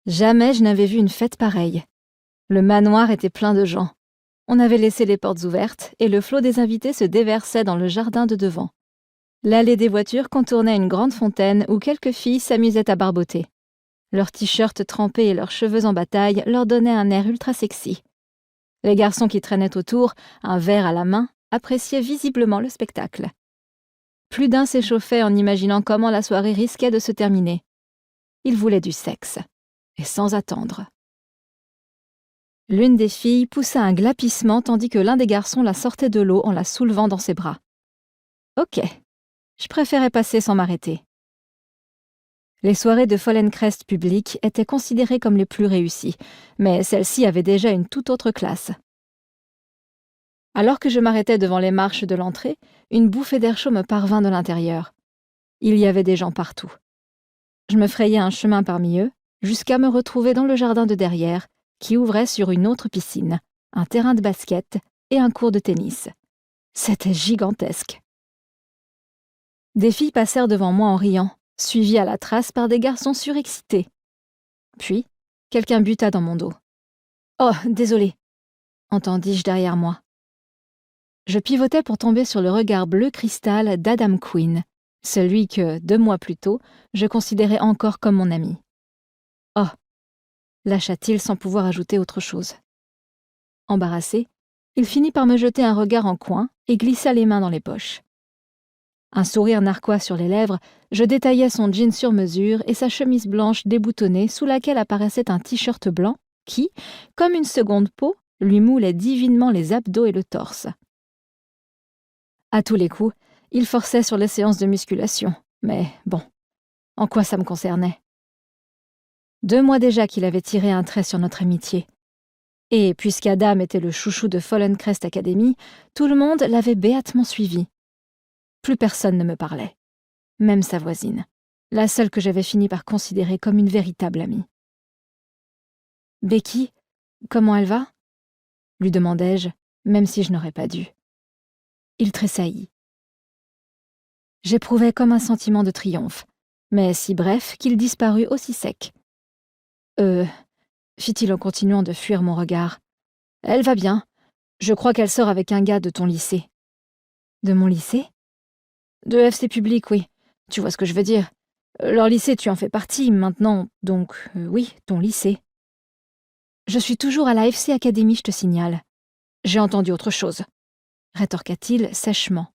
Jamais je n'avais vu une fête pareille. Le manoir était plein de gens. On avait laissé les portes ouvertes et le flot des invités se déversait dans le jardin de devant. L'allée des voitures contournait une grande fontaine où quelques filles s'amusaient à barboter. Leurs t-shirts trempés et leurs cheveux en bataille leur donnaient un air ultra sexy. Les garçons qui traînaient autour, un verre à la main, appréciaient visiblement le spectacle. Plus d'un s'échauffait en imaginant comment la soirée risquait de se terminer. Ils voulaient du sexe, et sans attendre. L'une des filles poussa un glapissement tandis que l'un des garçons la sortait de l'eau en la soulevant dans ses bras. Ok, je préférais passer sans m'arrêter. Les soirées de Follencrest publiques étaient considérées comme les plus réussies, mais celle-ci avait déjà une toute autre classe. Alors que je m'arrêtais devant les marches de l'entrée, une bouffée d'air chaud me parvint de l'intérieur. Il y avait des gens partout. Je me frayais un chemin parmi eux, jusqu'à me retrouver dans le jardin de derrière, qui ouvrait sur une autre piscine, un terrain de basket et un court de tennis. C'était gigantesque. Des filles passèrent devant moi en riant, suivies à la trace par des garçons surexcités. Puis, quelqu'un buta dans mon dos. « Oh, désolé !» entendis-je derrière moi. Je pivotais pour tomber sur le regard bleu cristal d'Adam Quinn, celui que, 2 mois plus tôt, je considérais encore comme mon ami. « Oh !» lâcha-t-il sans pouvoir ajouter autre chose. Embarrassé, il finit par me jeter un regard en coin et glissa les mains dans les poches. Un sourire narquois sur les lèvres, je détaillais son jean sur mesure et sa chemise blanche déboutonnée sous laquelle apparaissait un t-shirt blanc qui, comme une seconde peau, lui moulait divinement les abdos et le torse. À tous les coups, il forçait sur les séances de musculation, mais bon, en quoi ça me concernait ? 2 mois déjà qu'il avait tiré un trait sur notre amitié. Et puisqu'Adam était le chouchou de Follencrest Academy, tout le monde l'avait béatement suivi. Plus personne ne me parlait, même sa voisine, la seule que j'avais fini par considérer comme une véritable amie. « Becky, comment elle va ?» lui demandai-je, même si je n'aurais pas dû. Il tressaillit. J'éprouvais comme un sentiment de triomphe, mais si bref qu'il disparut aussi sec. Fit-il en continuant de fuir mon regard. « Elle va bien. Je crois qu'elle sort avec un gars de ton lycée. » « De mon lycée ?»« De FC Public, oui. Tu vois ce que je veux dire. Leur lycée, tu en fais partie maintenant, donc oui, ton lycée. »« Je suis toujours à la FC Academy, je te signale. »« J'ai entendu autre chose. » rétorqua-t-il sèchement.